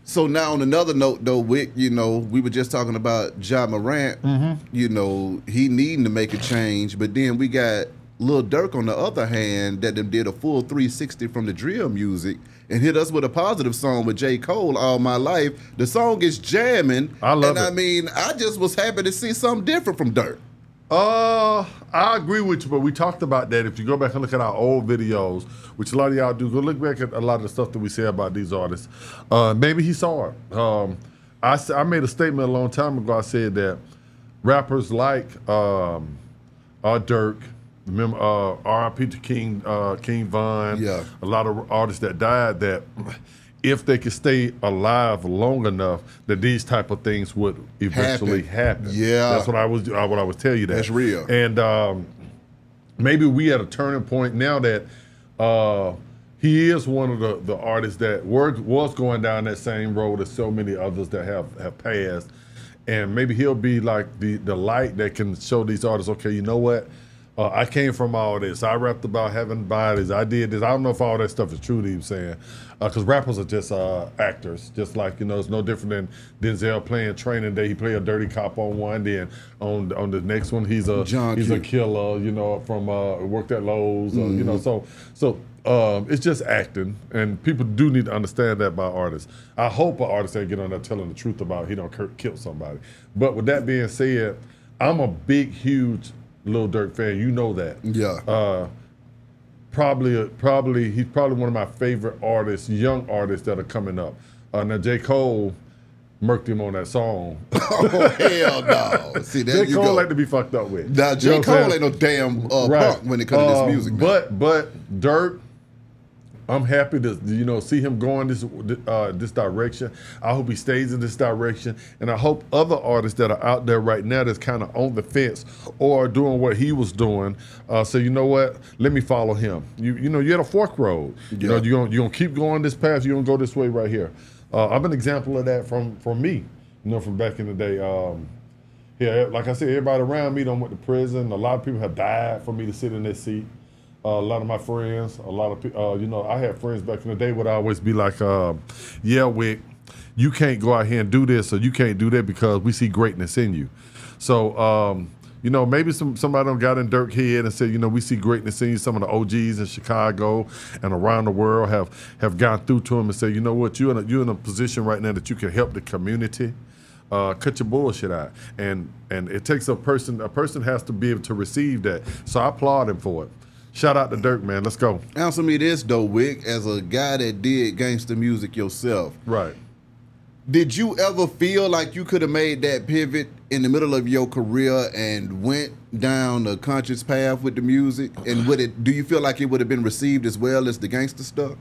So now on another note though, Wick, you know, we were just talking about Ja Morant, you know, he needing to make a change, but then we got Lil Durk on the other hand that them did a full 360 from the drill music and hit us with a positive song with J. Cole, All My Life. The song is jamming. I love it. I mean, I just was happy to see something different from Durk. I agree with you, but we talked about that. If you go back and look at our old videos, which a lot of y'all do, go look back at a lot of the stuff that we say about these artists. Maybe he saw it. I made a statement a long time ago. I said that rappers like Durk, remember R.I.P. to King Von, Yeah. a lot of artists that died, that if they could stay alive long enough, that these type of things would eventually happen. Yeah, that's what I was telling you. That's real. And maybe we at a turning point now that he is one of the artists that was going down that same road as so many others that have passed, and maybe he'll be like the light that can show these artists, okay, you know what? I came from all this. I rapped about having bodies. I did this. I don't know if all that stuff is true that he was saying. Because rappers are just actors. Just like, you know, it's no different than Denzel playing Training Day. He played a dirty cop on one. Then on the next one, he's a killer, you know, from worked at Lowe's. You know, so it's just acting. And people do need to understand that about artists. I hope an artist ain't get on there telling the truth about he don't kill somebody. But with that being said, I'm a big, huge Lil Durk fan, you know that. Yeah. Probably he's probably one of my favorite artists, young artists that are coming up. Now J. Cole murked him on that song. Oh hell no! See, there J. you Cole go. like to be fucked up with. Now J. Cole ain't no damn punk when it comes to this music. Man. But Durk, I'm happy to see him going this direction. I hope he stays in this direction, and I hope other artists that are out there right now that's kind of on the fence or doing what he was doing say, you know what, let me follow him. You're at a fork road. Yeah. You're gonna keep going this path. You're gonna go this way right here. I'm an example of that from me. From back in the day. Yeah, like I said, everybody around me done went to prison. A lot of people have died for me to sit in this seat. A lot of my friends, a lot of people, I had friends back in the day would always be like, yeah, Wick, you can't go out here and do this or you can't do that because we see greatness in you. So, maybe somebody done got in Durk head and said, we see greatness in you. Some of the OGs in Chicago and around the world have gone through to him and said, you know what, you're in a position right now that you can help the community. Cut your bullshit out. And it takes a person has to be able to receive that. So I applaud him for it. Shout out to Durk, man. Let's go. Answer me this, though, Wick, as a guy that did gangster music yourself. Right. Did you ever feel like you could have made that pivot in the middle of your career and went down a conscious path with the music? And do you feel like it would have been received as well as the gangster stuff?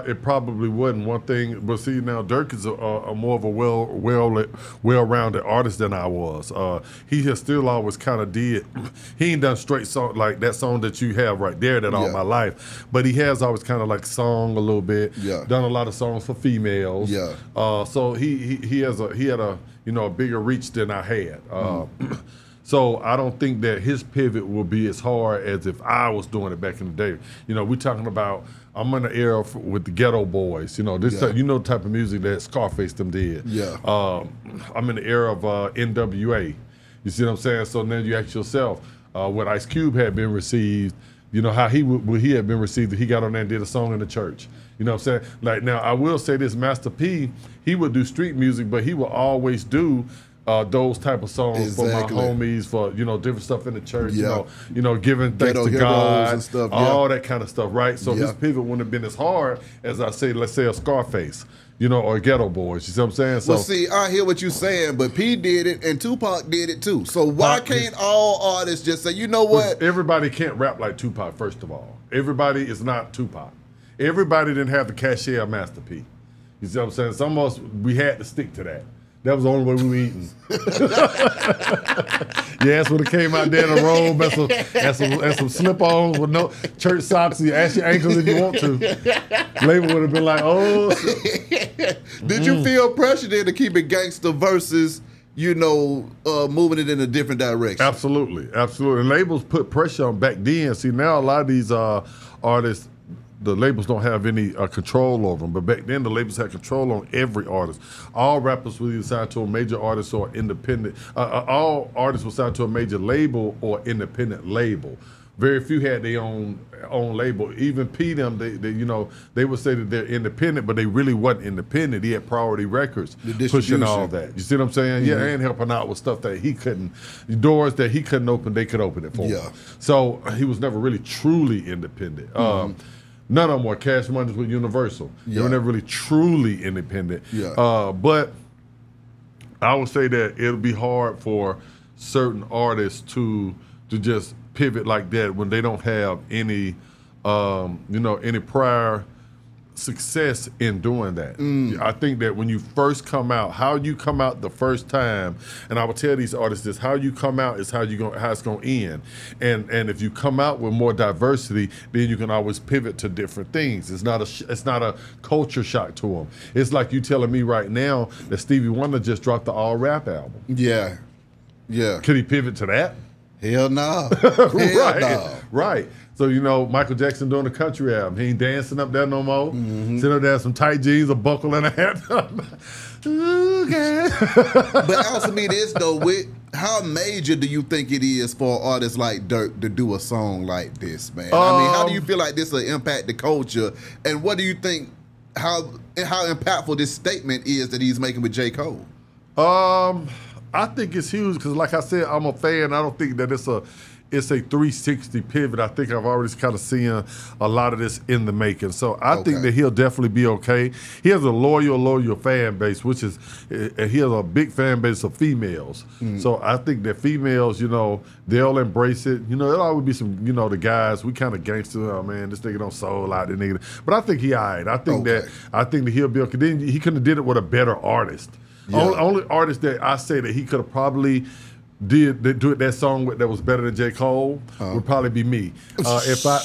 It probably wouldn't. One thing, but see, now Durk is a more of a well-rounded artist than I was. He has still always kind of did. He ain't done straight song like that song that you have right there that all my life, but he has always kind of like sung a little bit. Yeah. Done a lot of songs for females. Yeah. So he had a a bigger reach than I had. So I don't think that his pivot will be as hard as if I was doing it back in the day. We're talking about, I'm in the era with the Ghetto Boys. This the type of music that Scarface them did. Yeah. I'm in the era of NWA. You see what I'm saying? So then you ask yourself, what Ice Cube had been received, how he had been received, he got on there and did a song in the church. You know what I'm saying? Like, now, I will say this, Master P, he would do street music, but he would always do those type of songs for my homies, for, different stuff in the church, giving thanks to God, and stuff, all that kind of stuff, right? So his pivot wouldn't have been as hard as let's say a Scarface, or Ghetto Boys, you see what I'm saying? So, well, see, I hear what you're saying, but P did it and Tupac did it too. So why can't all artists just say, you know what? Everybody can't rap like Tupac, first of all. Everybody is not Tupac. Everybody didn't have the cachet of Master P. You see what I'm saying? Some of us, we had to stick to that. That was the only way we were eating. Yes, when it came out there in a robe and some slip-ons with no church socks, you ask your ankles if you want to. Label would have been like, oh. Did you feel pressure there to keep it gangster versus, moving it in a different direction? Absolutely, absolutely. And labels put pressure on back then. See, now a lot of these artists, the labels don't have any control over them. But back then, the labels had control on every artist. All rappers were either signed to a major artist or independent. All artists were signed to a major label or independent label. Very few had their own label. Even P them, they would say that they're independent, but they really wasn't independent. He had Priority Records pushing all that. You see what I'm saying? Mm-hmm. Yeah, and helping out with stuff that he couldn't, doors that he couldn't open, they could open it for him. So he was never really truly independent. None of them were Cash Money with Universal. They were never really truly independent. But I would say that it'll be hard for certain artists to just pivot like that when they don't have any, any prior success in doing that. I think that when you first come out, how you come out the first time, and I would tell these artists this: how you come out is how it's going to end. And if you come out with more diversity, then you can always pivot to different things. It's not a culture shock to them. It's like you telling me right now that Stevie Wonder just dropped the all rap album. Yeah. Could he pivot to that? Hell no. Right. So, Michael Jackson doing the country album. He ain't dancing up there no more. Sitting up there in some tight jeans, a buckle, and a hat. But answer me this, though. How major do you think it is for artists like Durk to do a song like this, man? I mean, how do you feel like this will impact the culture? And what do you think, how impactful this statement is that he's making with J. Cole? I think it's huge because, like I said, I'm a fan. I don't think that it's a 360 pivot. I think I've already kind of seen a lot of this in the making. So I think that he'll definitely be okay. He has a loyal fan base, he has a big fan base of females. So I think that females, they'll embrace it. There'll always be some, the guys, we kind of gangster. Oh man, this nigga don't soul out, this nigga. But I think he all right. I think that he'll be okay. Then he couldn't have did it with a better artist. Only artist that I say that he could have probably do that song that was better than J. Cole would probably be me. If I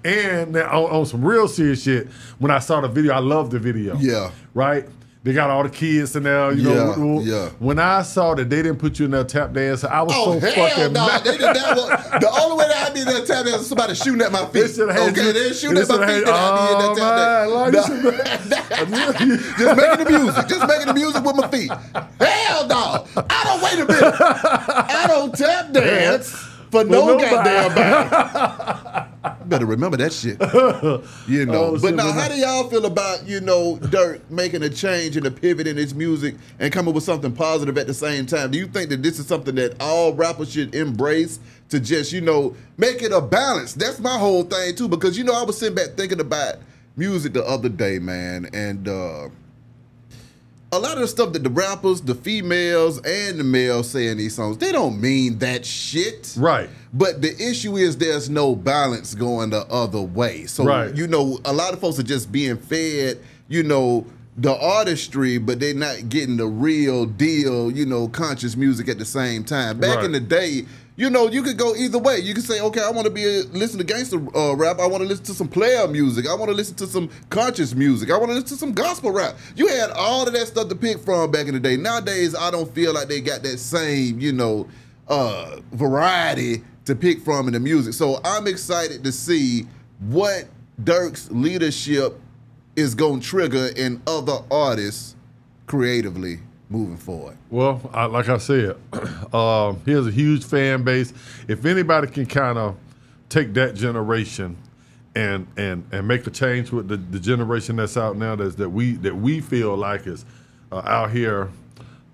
and on some real serious shit, when I saw the video, I loved the video. Right. They got all the kids in there, When I saw that they didn't put you in there tap dance, I was so fucking mad. The only way that I'd be in there tap dance is somebody shooting at my feet. They're shooting at my feet, then I'd be in there tap dance. Just making the music with my feet. Hell no. Wait a minute. I don't tap dance for no goddamn body. Better remember that shit. But now, how do y'all feel about, Durk making a change and a pivot in his music and coming with something positive at the same time? Do you think that this is something that all rappers should embrace to just, make it a balance? That's my whole thing, too, because, I was sitting back thinking about music the other day, man, and a lot of the stuff that the rappers, the females, and the males say in these songs, they don't mean that shit. Right. But the issue is there's no balance going the other way. So, a lot of folks are just being fed, the artistry, but they're not getting the real deal, conscious music at the same time. Back in the day, you could go either way. You could say, okay, I want to listen to gangster rap. I want to listen to some player music. I want to listen to some conscious music. I want to listen to some gospel rap. You had all of that stuff to pick from back in the day. Nowadays, I don't feel like they got that same, variety to pick from in the music. So I'm excited to see what Durk's leadership is going to trigger in other artists creatively moving forward. Well, like I said, he has a huge fan base. If anybody can kind of take that generation and make a change with the generation that's out now that we feel like is out here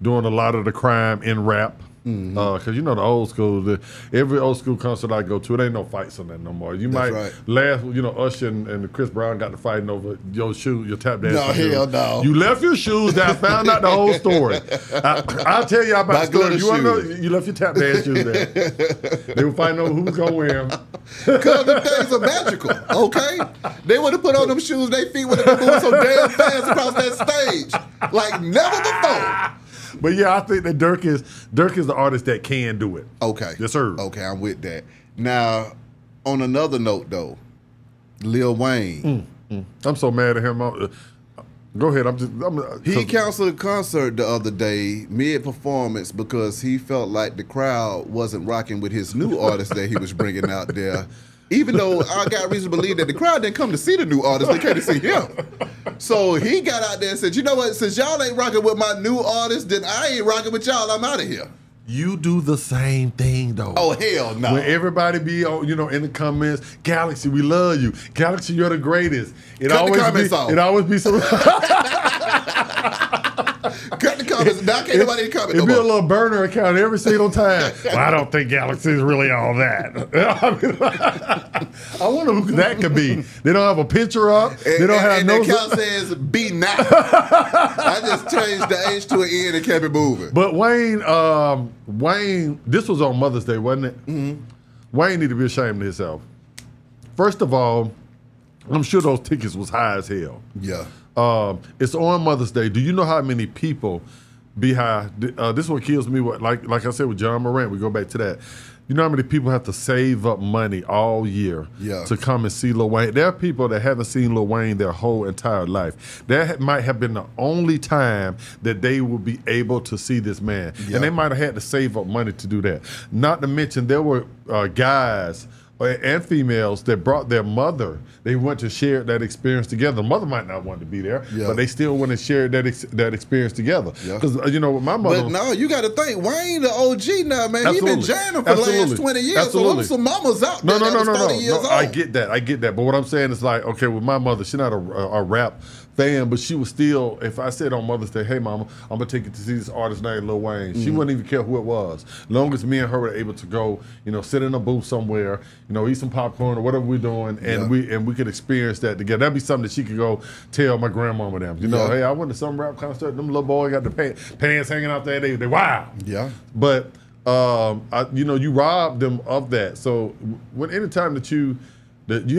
doing a lot of the crime in rap. Because the old school, every old school concert I go to, it ain't no fights on that no more. You might last, Usher and Chris Brown got to fighting over your shoe, your tap dance. No, hell no. You left your shoes there. I found out the whole story. I'll tell you about the story. You want to know? You left your tap dance shoes there. They were fighting over who's gonna wear them. Because the things are magical. Okay, they would have put on them shoes. Their feet would have been moving so damn fast across that stage like never before. But yeah, I think that Durk is the artist that can do it. Okay. Yes, sir. Okay, I'm with that. Now, on another note, though, Lil Wayne. I'm so mad at him. Go ahead. He canceled a concert the other day mid-performance because he felt like the crowd wasn't rocking with his new artist that he was bringing out there. Even though I got reason to believe that the crowd didn't come to see the new artist, they came to see him. So he got out there and said, you know what, since y'all ain't rocking with my new artist, then I ain't rocking with y'all, I'm out of here. You do the same thing though. Oh hell no! When everybody be on, in the comments, Galaxy, we love you. Galaxy, you're the greatest. Cut the comments off. It always be some. Cut the comments. Now can't nobody comment. It'd be a little burner account every single time. Well, I don't think Galaxy is really all that. I wonder who that could be. They don't have a picture up. They don't have no. And the account says "be now." I just changed the H to an N and kept it moving. But Wayne, this was on Mother's Day, wasn't it? Mm-hmm. Wayne need to be ashamed of himself. First of all, I'm sure those tickets was high as hell. Yeah. It's on Mother's Day. Do you know how many people be high? This is what kills me. Like I said with John Morant, we go back to that. You know how many people have to save up money all year to come and see Lil Wayne? There are people that haven't seen Lil Wayne their whole entire life. That might have been the only time that they would be able to see this man. Yeah. And they might have had to save up money to do that. Not to mention there were guys and females that brought their mother. They went to share that experience together. The mother might not want to be there, but they still want to share that experience together. Because with my mother. But no, you got to think Wayne the OG now, man. He been jamming for the last 20 years. Absolutely. So some mamas out there that was 30 years old. I get that. But what I'm saying is like, okay, with my mother, she's not a rap fan, but she was still, if I said on Mother's Day, hey mama, I'm gonna take you to see this artist named Lil Wayne, she wouldn't even care who it was. Long as me and her were able to go, sit in a booth somewhere, eat some popcorn or whatever we're doing, and we could experience that together. That'd be something that she could go tell my grandmama them. Hey, I went to some rap concert, them little boy got the pants hanging out there, they wow. Yeah. But you rob them of that. So anytime that you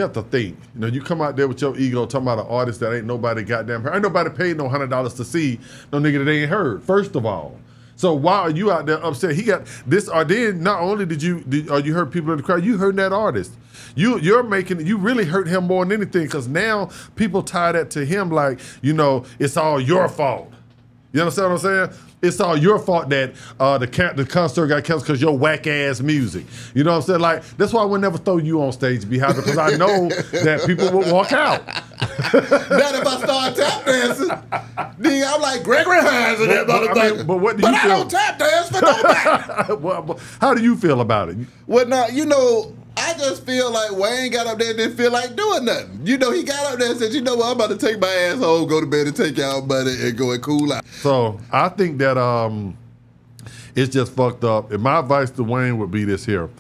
have to think. You come out there with your ego talking about an artist that ain't nobody goddamn heard. Ain't nobody paid no $100 to see no nigga that they ain't heard, first of all. So why are you out there upset? He got this, or then not only did you heard people in the crowd, you heard that artist. You really hurt him more than anything, because now people tie that to him like, it's all your fault. You understand what I'm saying? It's all your fault that the concert got canceled because your whack ass music. You know what I'm saying? Like, that's why I would never throw you on stage behind it, because I know that people will walk out. Not if I start tap dancing. Then I'm like Gregory Hines and that motherfucker. But what do you feel? I don't tap dance for nobody. Well, how do you feel about it? Well, now, I just feel like Wayne got up there and didn't feel like doing nothing. He got up there and said, what, I'm about to take my ass home, go to bed and take y'all money and go and cool out. So I think that it's just fucked up. And my advice to Wayne would be this here.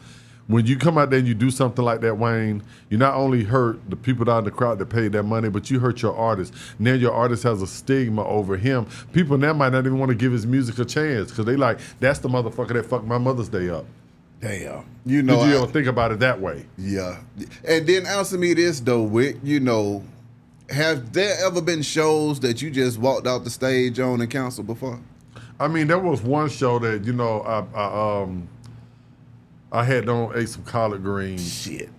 When you come out there and you do something like that, Wayne, you not only hurt the people down in the crowd that paid that money, but you hurt your artist. Now your artist has a stigma over him. People now might not even want to give his music a chance, because they like, that's the motherfucker that fucked my Mother's Day up. Damn. Did you ever think about it that way? Yeah. And then answer me this, though, Wick. Have there ever been shows that you just walked out the stage on and canceled before? I mean, there was one show that, I had ate some collard greens. Shit.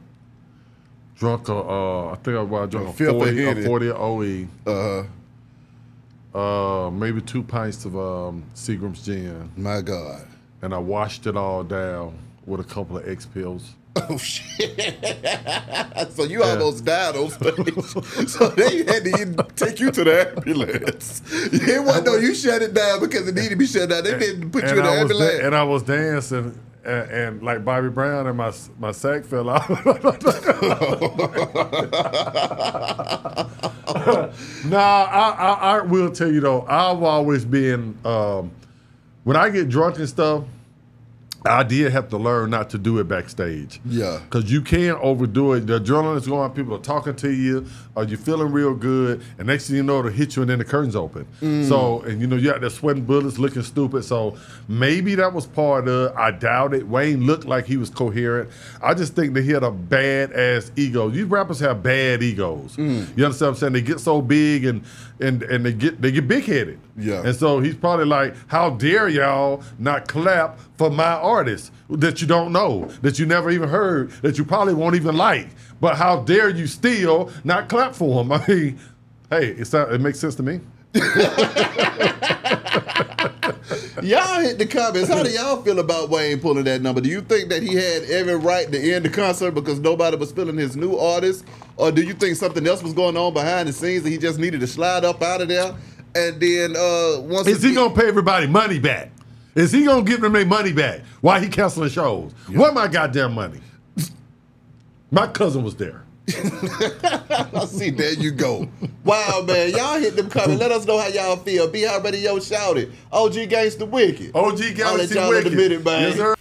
Drunk I think I drunk a 40 OE. Maybe 2 pints of Seagram's gin. My God. And I washed it all down with a couple of X pills. Oh shit! So you almost died on stage. So they had to take you to the ambulance. It wasn't no you shut it down because it needed to be shut down. They didn't put you in the ambulance. And I was dancing. And like Bobby Brown, and my sack fell out. I will tell you though, I've always been, when I get drunk and stuff, I did have to learn not to do it backstage. Yeah. Because you can't overdo it. The adrenaline's going, people are talking to you, or you're feeling real good, and next thing you know, it'll hit you and then the curtain's open. So, and you out there sweating bullets, looking stupid. So maybe that was part of it. I doubt it. Wayne looked like he was coherent. I just think that he had a bad-ass ego. These rappers have bad egos. You understand what I'm saying? They get so big and they get big-headed. Yeah. And so he's probably like, how dare y'all not clap for my artist that you don't know, that you never even heard, that you probably won't even like. But how dare you still not clap for him? I mean, Hey, it makes sense to me. Y'all hit the comments. How do y'all feel about Wayne pulling that number? Do you think that he had every right to end the concert because nobody was feeling his new artist? Or do you think something else was going on behind the scenes that he just needed to slide up out of there? And then once Is he going to pay everybody money back? Is he going to give them their money back? Why he canceling shows? Yeah. Where my goddamn money? My cousin was there. I see, there you go. Wow, man. Y'all hit them comments. Let us know how y'all feel. Be Hot Radio shouted. OG Gangsta Wicked. OG Gangsta Wicked. I'll let y'all in a minute, man. Yes, sir.